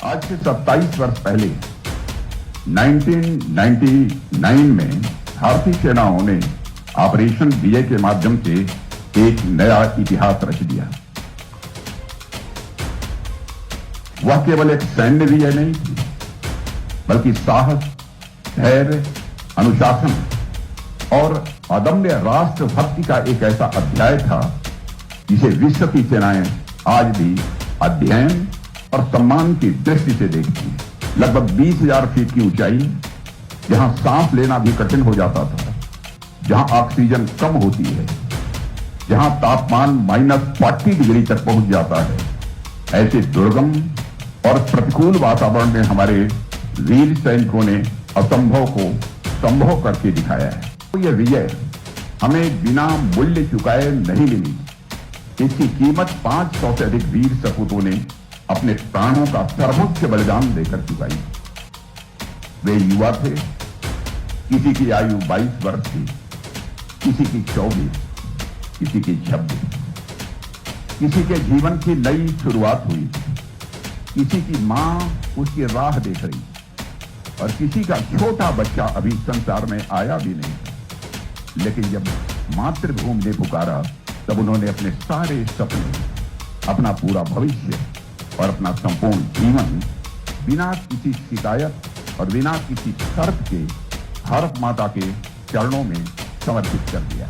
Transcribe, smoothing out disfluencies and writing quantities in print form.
आज से 27 वर्ष पहले 1999 में भारतीय सेनाओं ने ऑपरेशन विजय के माध्यम से एक नया इतिहास रच दिया। वह केवल एक सैन्य विजय नहीं थी, बल्कि साहस, धैर्य, अनुशासन और अदम्य राष्ट्रभक्ति का एक ऐसा अध्याय था जिसे विश्व की सेनाएं आज भी अध्ययन और सम्मान की दृष्टि से देखती हैं। लगभग 20,000 फीट की ऊंचाई, जहां सांस लेना भी कठिन हो जाता था, जहां ऑक्सीजन कम होती है, जहां तापमान -40 डिग्री तक पहुंच जाता है, ऐसे दुर्गम और प्रतिकूल वातावरण में हमारे वीर सैनिकों ने असंभव को संभव करके दिखाया है। तो यह विजय हमें बिना मूल्य चुकाए नहीं मिली। इसकी कीमत 500 से अधिक वीर सपूतों ने अपने प्राणों का सर्वोच्च बलिदान देकर चुकाई। वे युवा थे, किसी की आयु 22 वर्ष थी, किसी की 24, किसी की 26, किसी के जीवन की नई शुरुआत हुई, किसी की मां उसकी राह देख रही और किसी का छोटा बच्चा अभी संसार में आया भी नहीं था। लेकिन जब मातृभूमि ने पुकारा, तब उन्होंने अपने सारे सपने, अपना पूरा भविष्य और अपना संपूर्ण जीवन बिना किसी शिकायत और बिना किसी शर्त के भारत माता के चरणों में समर्पित कर दिया।